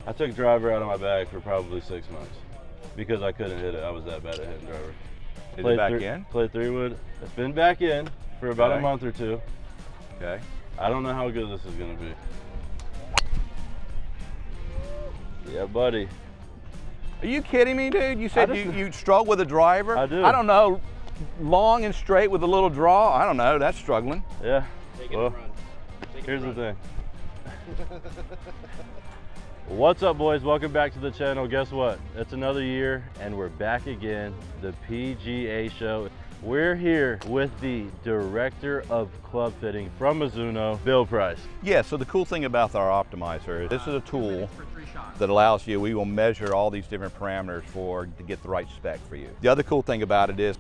I took driver out of my bag for probably 6 months because I couldn't hit it. I was that bad at hitting driver. Is it back in? Played 3-wood. It's been back in for about a month or two. Okay. I don't know how good this is gonna be. Yeah, buddy. Are you kidding me, dude? You said you struggle with a driver? I do. I don't know. Long and straight with a little draw? I don't know. That's struggling. Yeah. Well, here's the thing. What's up, boys? Welcome back to the channel. Guess what? It's another year and we're back again. The PGA show. We're here with the director of club fitting from Mizuno, Bill Price. Yeah, so the cool thing about our optimizer is this is a tool that allows you, we will measure all these different parameters to get the right spec for you. The other cool thing about it is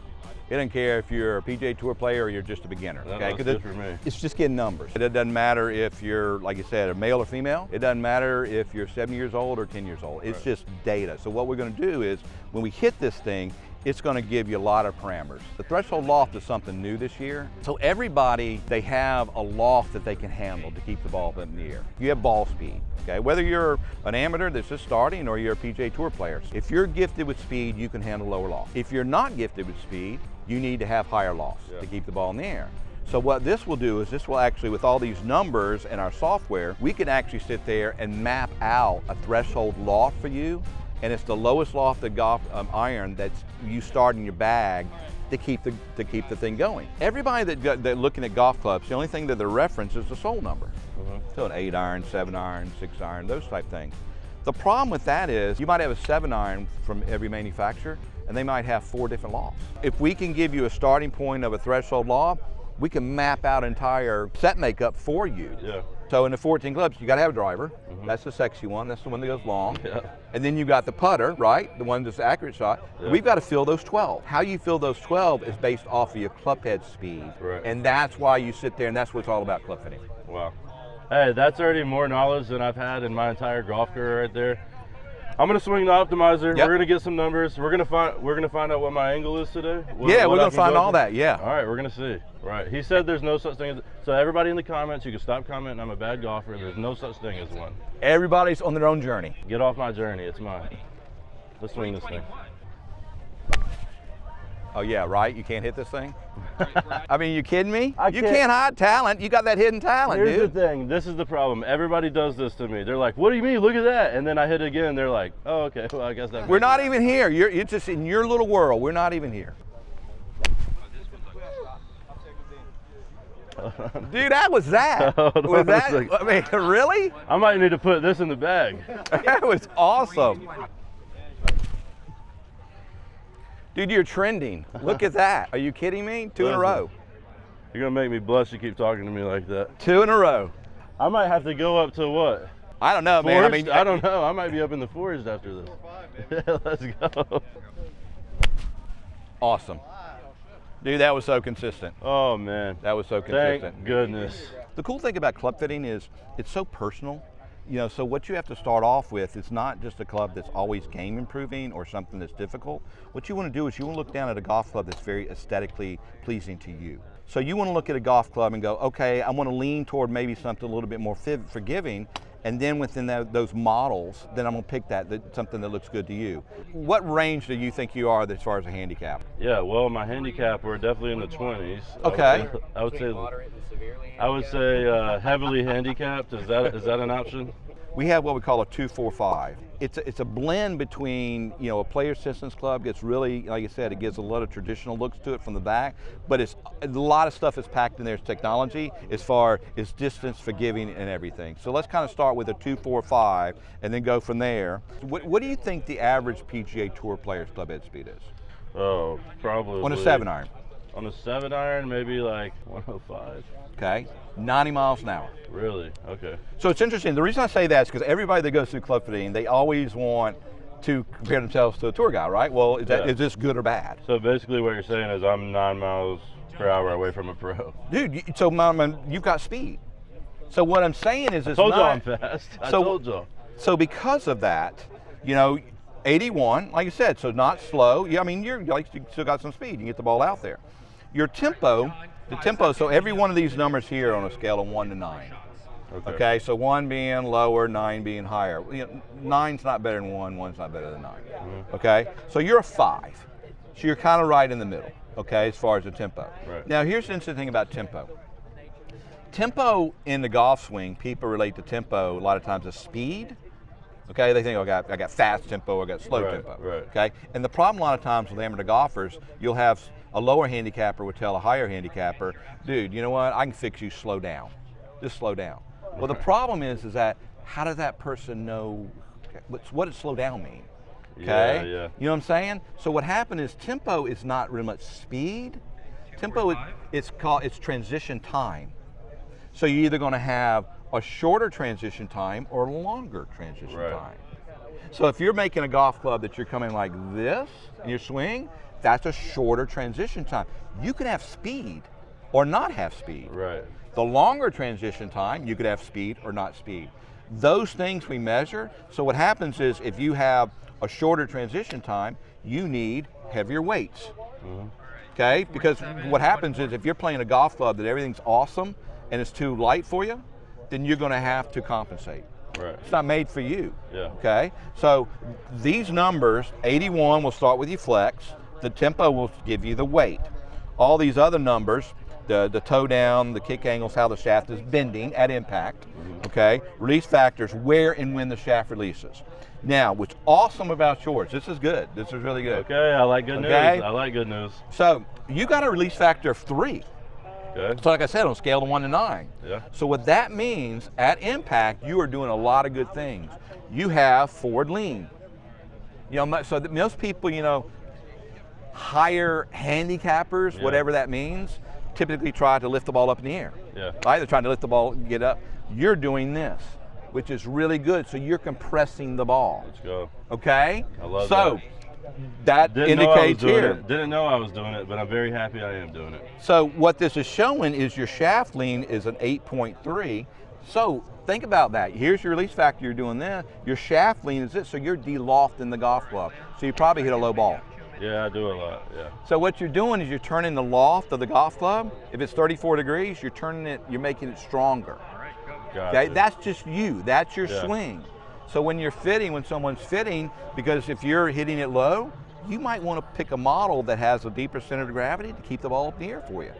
it doesn't care if you're a PGA Tour player or you're just a beginner. Okay, that's good for me. It's just getting numbers. It doesn't matter if you're, like you said, a male or female. It doesn't matter if you're 7 years old or 10 years old. It's just data. So what we're going to do is when we hit this thing, it's going to give you a lot of parameters. The threshold loft is something new this year. So everybody, they have a loft that they can handle to keep the ball up in the air. You have ball speed, okay? Whether you're an amateur that's just starting or you're a PGA Tour player. If you're gifted with speed, you can handle lower loft. If you're not gifted with speed, you need to have higher lofts to keep the ball in the air. So what this will do is this will actually, with all these numbers and our software, we can actually sit there and map out a threshold loft for you. And it's the lowest loft of golf iron that you start in your bag to keep the thing going. Everybody that looking at golf clubs, the only thing that they reference is the sole number. So an 8 iron, 7 iron, 6 iron, those type things. The problem with that is you might have a 7 iron from every manufacturer, and they might have 4 different lofts. If we can give you a starting point of a threshold loft, we can map out entire set makeup for you. Yeah. So in the 14 clubs, you got to have a driver. That's the sexy one. That's the one that goes long. Yeah. And then you got the putter, right? The one that's the accurate shot. Yeah. We've got to fill those 12. How you fill those 12 is based off of your club head speed. Right. And that's why you sit there, and that's what it's all about, club fitting. Wow. Hey, that's already more knowledge than I've had in my entire golf career right there. I'm gonna swing the optimizer. Yep. We're gonna get some numbers. We're gonna find out what my angle is today. We're gonna find all that. Yeah. All right, we're gonna see. Right. He said there's no such thing as. So everybody in the comments, you can stop commenting. I'm a bad golfer. There's no such thing as one. Everybody's on their own journey. Get off my journey. It's mine. Let's swing this thing. Oh yeah, right? You can't hit this thing? I mean, you kidding me? You can't hide talent. You got that hidden talent, dude. Here's the thing. This is the problem. Everybody does this to me. They're like, what do you mean? Look at that. And then I hit it again. They're like, oh, okay. Well, I guess that. We're not even here. You're just in your little world. We're not even here. Dude, that was that. Was that? I mean, really? I might need to put this in the bag. That was awesome. Dude, you're trending. Look at that. Are you kidding me? 2 in a row. You're going to make me blush to keep talking to me like that. 2 in a row. I might have to go up to what? I don't know, man. I mean, I don't know. I might be up in the forest after this. Yeah, let's go. Awesome. Dude, that was so consistent. Oh, man. That was so consistent. Thank goodness. The cool thing about club fitting is it's so personal. You know, so what you have to start off with is not just a club that's always game improving or something that's difficult. What you want to do is you want to look down at a golf club that's very aesthetically pleasing to you. So you want to look at a golf club and go, okay, I want to lean toward maybe something a little bit more forgiving, and then within those models, then I'm going to pick something that looks good to you. What range do you think you are as far as a handicap? Yeah, well, my handicap, we're definitely in the 20s. Okay. I would say heavily handicapped. Is that an option? We have what we call a 2-4-5. It's a blend between, you know, a player assistance club gets really, like I said, it gives a lot of traditional looks to it from the back, but it's a lot of stuff is packed in there. It's technology as far as distance, forgiving, and everything. So let's kind of start with a 2-4-5 and then go from there. What do you think the average PGA Tour player's club head speed is? Oh, probably. On a 7 iron. On a 7 iron, maybe like 105. Okay, 90 miles an hour. Really? Okay. So it's interesting. The reason I say that is because everybody that goes through club fitting, they always want to compare themselves to a tour guy, right? Well, is this good or bad? So basically what you're saying is I'm 9 miles per hour away from a pro. Dude, so you've got speed. So what I'm saying is I told y'all I'm fast. I told y'all. So because of that, you know, 81, like I said, so not slow. Yeah, I mean, you still got some speed. You can get the ball out there. Your tempo, so every one of these numbers here on a scale of 1 to 9. Okay, so 1 being lower, 9 being higher. 9's not better than 1, 1's not better than 9. Okay, so you're a 5. So you're kind of right in the middle, okay, as far as the tempo. Right. Now here's the interesting thing about tempo. Tempo in the golf swing, people relate to tempo a lot of times as speed. Okay, they think, oh, I got fast tempo, I got slow tempo. Right. Okay, and the problem a lot of times with amateur golfers, you'll have a lower handicapper would tell a higher handicapper, dude, you know what, I can fix you, slow down. Just slow down. Well, the problem is that how does that person know, what does slow down mean? Okay, Yeah. You know what I'm saying? So what happened is tempo is not really much speed. Tempo, it's transition time. So you're either going to have a shorter transition time or a longer transition time. So if you're making a golf club that you're coming like this in your swing, that's a shorter transition time. You can have speed or not have speed. Right. The longer transition time, you could have speed or not speed. Those things we measure. So what happens is if you have a shorter transition time, you need heavier weights. Okay, because what happens is if you're playing a golf club that everything's awesome and it's too light for you, then you're going to have to compensate. Right. It's not made for you. Yeah. Okay, so these numbers, 81 will start with your flex, the tempo will give you the weight. All these other numbers, the toe down, the kick angles, how the shaft is bending at impact, okay? Release factors, where and when the shaft releases. Now, what's awesome about yours, this is good, this is really good. Okay, I like good news. I like good news. So, you got a release factor of 3. Okay. So like I said, on a scale of 1 to 9. Yeah. So what that means, at impact, you are doing a lot of good things. You have forward lean. You know, so that most people, you know, higher handicappers, whatever that means, typically try to lift the ball up in the air. Yeah. Right? They're trying to lift the ball, get up. You're doing this, which is really good. So you're compressing the ball. Let's go. Okay? I love that. That Didn't indicates know I was doing here. it. Didn't know I was doing it, but I'm very happy I am doing it. So what this is showing is your shaft lean is an 8.3. So think about that. Here's your release factor, you're doing this. Your shaft lean is this, so you're de-lofting the golf club. So you probably hit a low ball. Yeah, I do a lot, yeah. So what you're doing is you're turning the loft of the golf club. If it's 34 degrees, you're turning it, you're making it stronger. Gotcha. Okay, that's just you, that's your swing. So when you're fitting, when someone's fitting, because if you're hitting it low, you might want to pick a model that has a deeper center of gravity to keep the ball up in the air for you.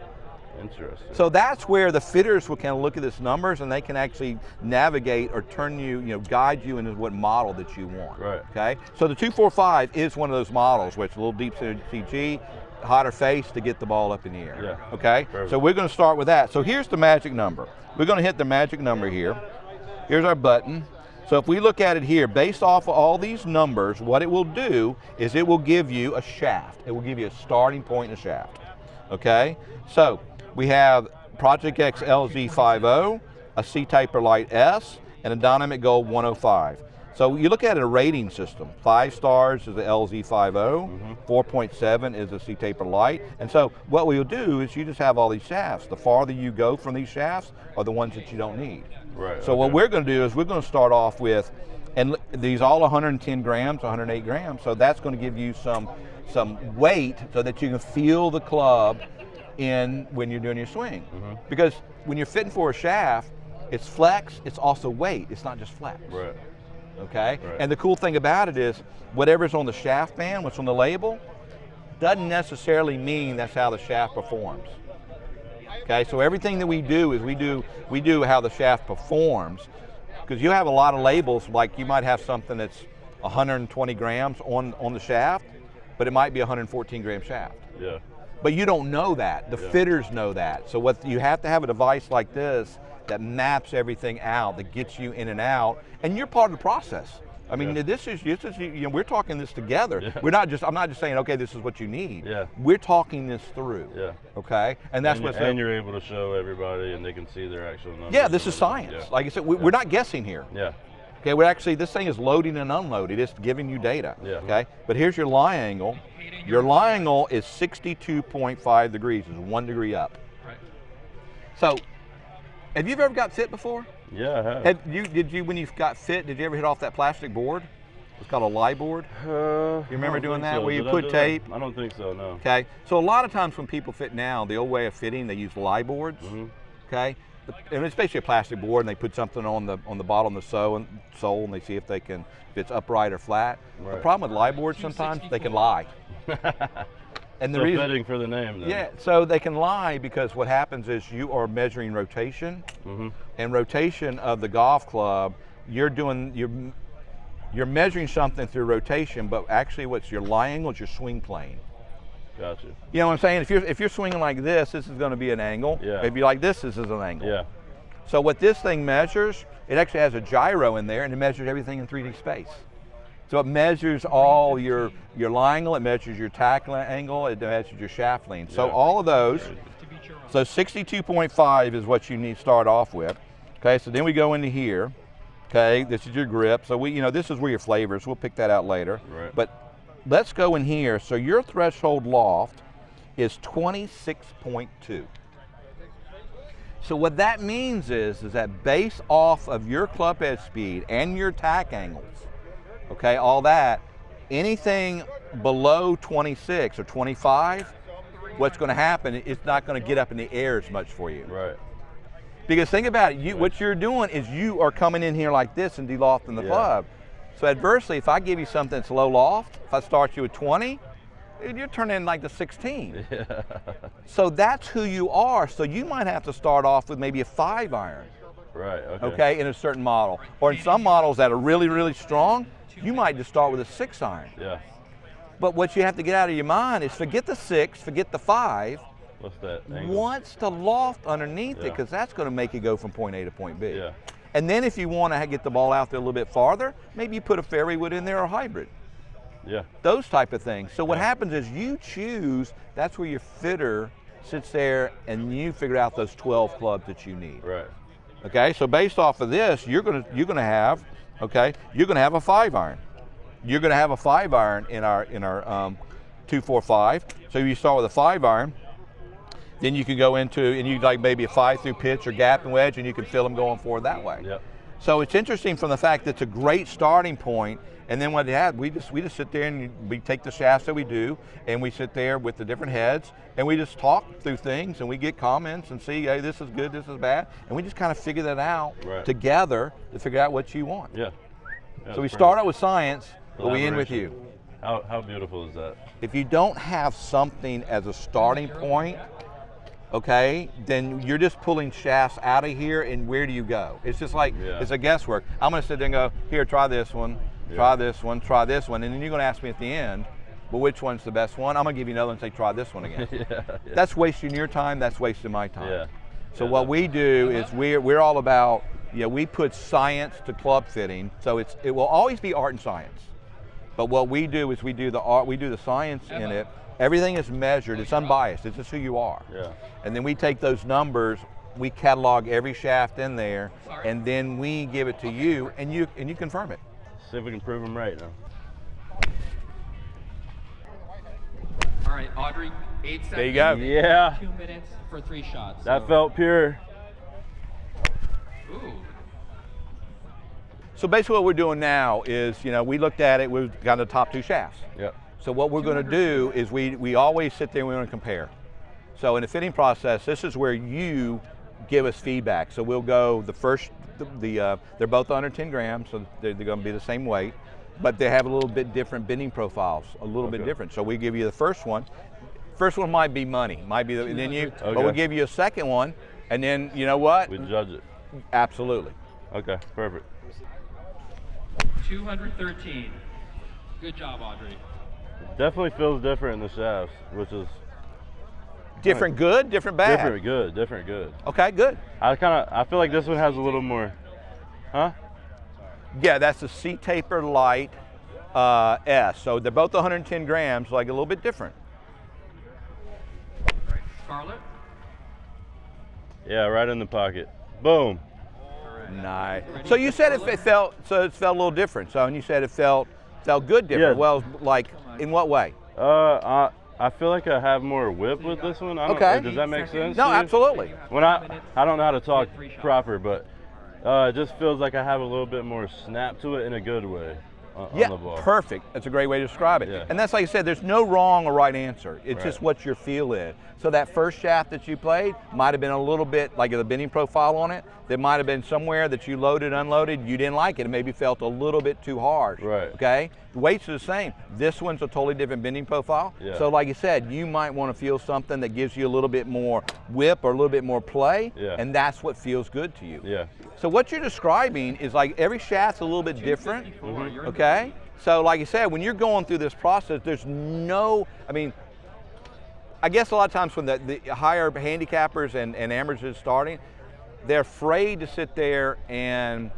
Interesting. So that's where the fitters will kind of look at this numbers and they can actually navigate or turn you, guide you into what model that you want. Right. Okay. So the 245 is one of those models where it's a little deep center CG, hotter face to get the ball up in the air. Yeah. Okay. Perfect. So we're going to start with that. So here's the magic number. We're going to hit the magic number here. Here's our button. So if we look at it here, based off of all these numbers, what it will do is it will give you a shaft. It will give you a starting point in the shaft. Okay. So we have Project X LZ50, a C-Taper Light S, and a Dynamic Gold 105. So you look at a rating system. 5 stars is the LZ50, 4.7 is the C-Taper Light. And so what we'll do is you just have all these shafts. The farther you go from these shafts are the ones that you don't need. Right. So what we're going to do is we're going to start off with, and these all 110 grams, 108 grams, so that's going to give you some weight so that you can feel the club in when you're doing your swing. Because when you're fitting for a shaft, it's flex, it's also weight, it's not just flex. Right. Okay? Right. And the cool thing about it is, whatever's on the shaft band, what's on the label, doesn't necessarily mean that's how the shaft performs. Okay, so everything that we do is we do how the shaft performs, because you have a lot of labels, like you might have something that's 120 grams on the shaft, but it might be a 114 gram shaft. Yeah. But you don't know that. The fitters know that. So what you have to have a device like this that maps everything out, that gets you in and out, and you're part of the process. I mean, this is we're talking this together. Yeah. I'm not just saying, okay, this is what you need. Yeah. We're talking this through. Yeah. Okay. And that's and you're able to show everybody, and they can see their actual numbers. Yeah, this is science. Yeah. Like I said, we're not guessing here. Yeah. Okay, we're actually, this thing is loading and unloading. It's giving you data. Yeah. Okay. But here's your lie angle. Your lie angle is 62.5 degrees. It's 1 degree up. Right. So, have you ever got fit before? Yeah, I have. Did you when you got fit, did you ever hit off that plastic board? It's called a lie board. You remember doing that, where you put tape? I don't think so, no. Okay, so a lot of times when people fit now, the old way of fitting, they use lie boards. Okay, and it's basically a plastic board, and they put something on the bottom of the sole, and they see if it's upright or flat. Right. The problem with lie boards, sometimes they can lie. And the reason, fitting for the name, then. Yeah, so they can lie because what happens is you are measuring rotation, and rotation of the golf club. You're measuring something through rotation, but actually, what's your lie angle is your swing plane. Gotcha. You know what I'm saying? If you're swinging like this is going to be an angle. Yeah. If you like this is an angle. Yeah. So what this thing measures, it actually has a gyro in there, and it measures everything in 3D space. So it measures all your lie angle, it measures your tackle angle, it measures your shaft lean. So all of those, so 62.5 is what you need to start off with. Okay, so then we go into here. Okay, this is your grip. So this is where your flavors, we'll pick that out later. Right. But let's go in here. So your threshold loft is 26.2. So what that means is that based off of your club head speed and your tack angles, okay, all that, anything below 26 or 25, what's going to happen, it's not going to get up in the air as much for you. Right. Because think about it, what you're doing is you are coming in here like this and de-lofting the club. So adversely, if I give you something that's low loft, if I start you at 20, you're turning like the 16. Yeah. So that's who you are. So you might have to start off with maybe a 5-iron. Right, okay. Okay, in a certain model. Or in some models that are really, really strong, you might just start with a 6-iron. Yeah. But what you have to get out of your mind is forget the 6, forget the 5. What's that angle? What's the loft underneath it? Because that's going to make you go from point A to point B. Yeah. And then if you want to get the ball out there a little bit farther, maybe you put a fairway wood in there or a hybrid. Yeah. Those type of things. So what happens is you choose, that's where your fitter sits there and you figure out those 12 clubs that you need. Right. Okay, so based off of this, you're gonna have a 5-iron. You're gonna have a 5-iron in our 245. So you start with a 5-iron, then you can go into, and you like maybe a 5-through pitch or gap and wedge, and you can fill them going forward that way. Yep. So it's interesting from the fact that it's a great starting point, and then what it had, we just sit there and we take the shafts that we do, and we sit there with the different heads, and we just talk through things, and we get comments and see, hey, this is good, this is bad, and we just kind of figure that out together to figure out what you want. Yeah. So we start out with science, but we end with you. How beautiful is that? If you don't have something as a starting point, okay, then you're just pulling shafts out of here, and where do you go? It's just like, it's a guesswork. I'm gonna sit there and go, here, try this one, try this one, try this one, and then you're gonna ask me at the end, well, which one's the best one? I'm gonna give you another one and say, try this one again. That's wasting your time, that's wasting my time. Yeah. So what we do is we're all about, we put science to club fitting, so it will always be art and science. But what we do is we do the art, we do the science in it. Everything is measured, it's unbiased, it's just who you are. Yeah. And then we take those numbers, we catalog every shaft in there, and then we give it to you, and you confirm it. See if we can prove them right now. All right, Audrey, 8 seconds. There you go. Yeah. 2 minutes for 3 shots. That felt pure. Ooh. So basically what we're doing now is, we looked at it, we've got the top 2 shafts. Yep. So what we're going to do is we always sit there and we want to compare. So in the fitting process, this is where you give us feedback. So we'll go they're both under 10 grams, so they're going to be the same weight, but they have a little bit different bending profiles, a little bit different. So we give you the first one. First one might be money, but we'll give you a second one, and then you know what? We judge it. Absolutely. Okay, perfect. 213. Good job, Audrey. Definitely feels different in the shafts, which is different good, different bad. Different good. Okay, good. I feel like this one has a little more, huh? Yeah, that's a C-Taper Light S. So they're both 110 grams, like a little bit different. Scarlett? Yeah, right in the pocket. Boom. Nice. So you said it felt a little different. So and you said it felt good different. Yeah. Well, like in what way? I feel like I have more whip with this one. Okay. Does that make sense? No, to you? absolutely. When I don't know how to talk proper, but it just feels like I have a little bit more snap to it in a good way. on Yeah, the ball. perfect. That's a great way to describe it. Yeah. And that's like I said, there's no wrong or right answer. It's Right. just what your feel is. So that first shaft that you played might have been a little bit like the bending profile on it. There might have been somewhere that you loaded, unloaded, you didn't like it. It maybe felt a little bit too harsh. Right. Okay? The weights are the same. This one's a totally different bending profile. Yeah. So like you said, you might want to feel something that gives you a little bit more whip or a little bit more play. Yeah. And that's what feels good to you. Yeah. So what you're describing is like every shaft's a little bit different. Okay? So like you said, when you're going through this process, there's no, I mean, I guess a lot of times when the higher handicappers and amateurs starting, they're afraid to sit there and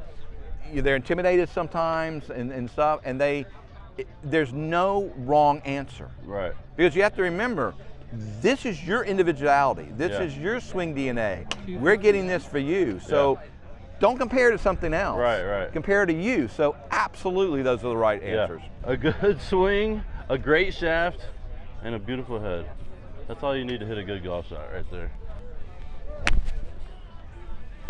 they're intimidated sometimes and stuff, and there's no wrong answer. Right. Because you have to remember, this is your individuality. This Yeah. is your swing DNA. We're getting this for you. So don't compare to something else. Right, right. Compare to you. So absolutely those are the right answers. A good swing, a great shaft, and a beautiful head. That's all you need to hit a good golf shot right there.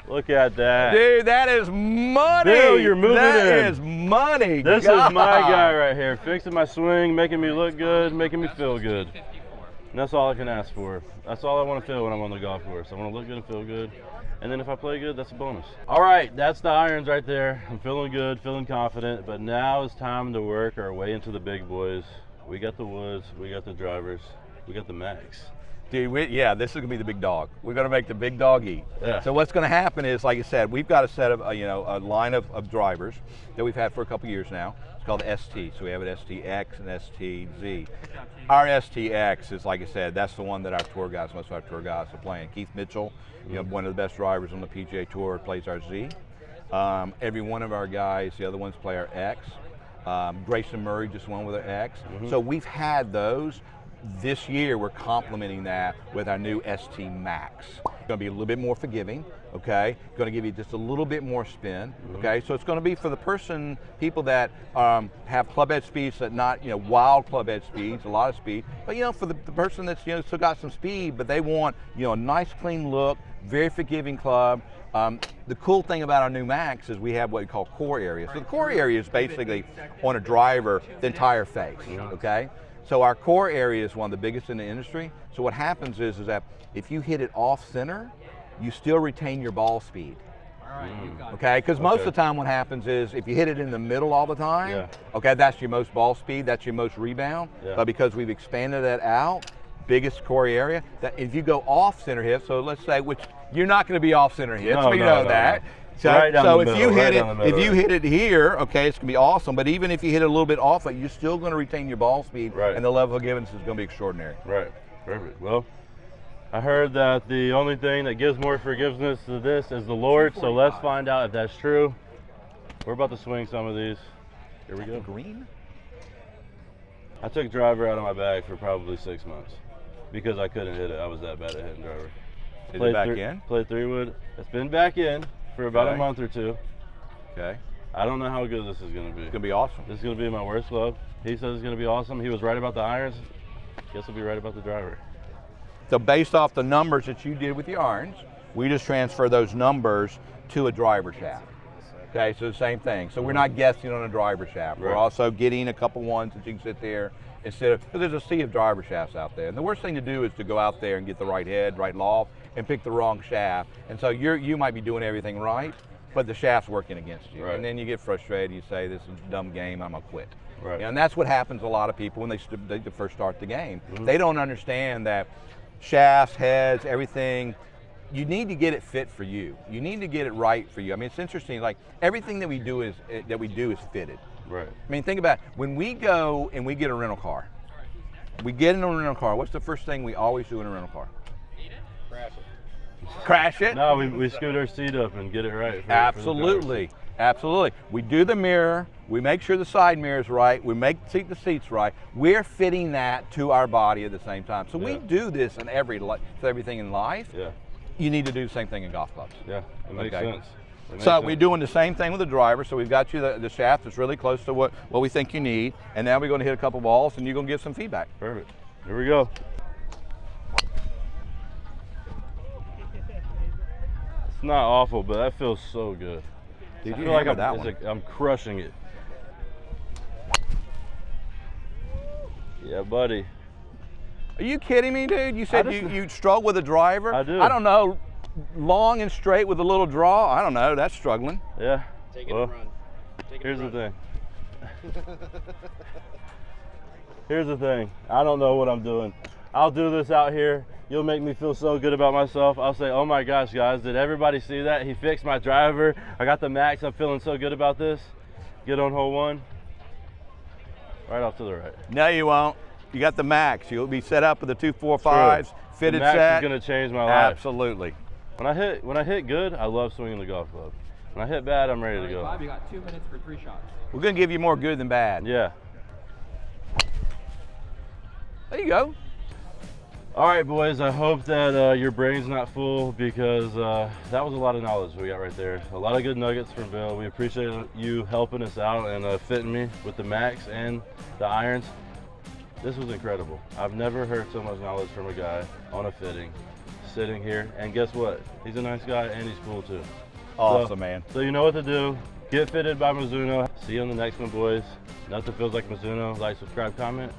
Look at that. Dude, that is money. Dude, you're moving That in. is money. This God. is my guy right here, fixing my swing, making me look good, making me feel good. And that's all I can ask for. That's all I want to feel when I'm on the golf course. I want to look good and feel good. And then if I play good, that's a bonus. All right, that's the irons right there. I'm feeling good, feeling confident, but now it's time to work our way into the big boys. We got the woods, we got the drivers, we got the Max. Dude, yeah, this is gonna be the big dog. We're gonna make the big dog eat. Yeah. So what's gonna happen is, like I said, we've got a set of, a line of drivers that we've had for a couple years now. It's called ST. So we have an STX and STZ. Our STX is, like I said, that's the one that our tour guys, most of our tour guys are playing. Keith Mitchell, one of the best drivers on the PGA Tour, plays our Z. Every one of our guys, the other ones play our X. Grayson Murray just won with our X. So we've had those. This year, we're complementing that with our new ST Max. It's going to be a little bit more forgiving, okay? Going to give you just a little bit more spin, okay? So it's going to be for the people that have club head speeds that not, wild club head speeds, a lot of speed, but for the person that's, still got some speed, but they want, a nice clean look, very forgiving club. The cool thing about our new Max is we have what we call core area. So the core area is basically on a driver, the entire face, okay? So our core area is one of the biggest in the industry. So what happens is that if you hit it off center, you still retain your ball speed. Okay, because most of the time what happens is if you hit it in the middle all the time, okay, that's your most ball speed, that's your most rebound. But because we've expanded that out, biggest core area, that if you go off center hit, so let's say, which you're not going to be off center hit, so we know that. So, right down the middle, if you hit right it, if you hit it here, okay, it's gonna be awesome. But even if you hit it a little bit off it, you're still gonna retain your ball speed, and the level of forgiveness is gonna be extraordinary. Right, perfect. Well, I heard that the only thing that gives more forgiveness to this is the Lord, so let's find out if that's true. We're about to swing some of these. Here we go. Green? I took driver out of my bag for probably 6 months because I couldn't hit it. I was that bad at hitting driver. Is it back in? Played 3-wood. It's been back in for about a month or two. Okay. I don't know how good this is going to be. It's going to be awesome. This is going to be my worst club. He says it's going to be awesome. He was right about the irons. Guess he'll be right about the driver. So based off the numbers that you did with the irons, we just transfer those numbers to a driver shaft. Okay, so the same thing. So we're not guessing on a driver shaft. We're also getting a couple ones that you can sit there instead of, because there's a sea of driver shafts out there. And the worst thing to do is to go out there and get the right head, right loft, and pick the wrong shaft. And so you might be doing everything right, but the shaft's working against you. And then you get frustrated, you say, this is a dumb game, I'm gonna quit. And that's what happens to a lot of people when they first start the game. They don't understand that shafts, heads, everything, you need to get it fit for you. You need to get it right for you. I mean, it's interesting, like everything that we do is fitted. Right. I mean, think about it. When we go and we get a rental car, we get in a rental car, what's the first thing we always do in a rental car? Crash it. Crash it? No, we scoot our seat up and get it right. Absolutely. Absolutely. We do the mirror, we make sure the side mirror is right, we make the seats right. We're fitting that to our body at the same time. So we do this in everything in life. Yeah. You need to do the same thing in golf clubs. Yeah, it makes sense. So we're doing the same thing with the driver. So we've got you the shaft that's really close to what we think you need. And now we're going to hit a couple balls and you're going to give some feedback. Perfect. Here we go. It's not awful, but that feels so good. Did I you feel like hammer that one? I'm crushing it. Yeah, buddy. Are you kidding me, dude? You said just- you struggle with a driver? I do. I don't know. Long and straight with a little draw? I don't know. That's struggling. Yeah. Take it Well, and run. Take it here's and the run. thing. Here's the thing. I don't know what I'm doing. I'll do this out here. You'll make me feel so good about myself. I'll say, oh my gosh, guys, did everybody see that? He fixed my driver. I got the max. I'm feeling so good about this. Get on hole one. Right off to the right. No, you won't. You got the max. You'll be set up with the 245s, True. fitted the max set. is gonna change my life. Absolutely. When I hit good, I love swinging the golf club. When I hit bad, I'm ready All to right, go. Bob, you got 2 minutes for 3 shots. We're going to give you more good than bad. Yeah. There you go. All right, boys, I hope that your brain's not full, because that was a lot of knowledge we got right there. A lot of good nuggets from Bill. We appreciate you helping us out and fitting me with the max and the irons. This was incredible. I've never heard so much knowledge from a guy on a fitting, sitting here. And guess what? He's a nice guy and he's cool too. Awesome, man. So you know what to do. Get fitted by Mizuno. See you on the next one, boys. Nothing feels like Mizuno. Like, subscribe, comment.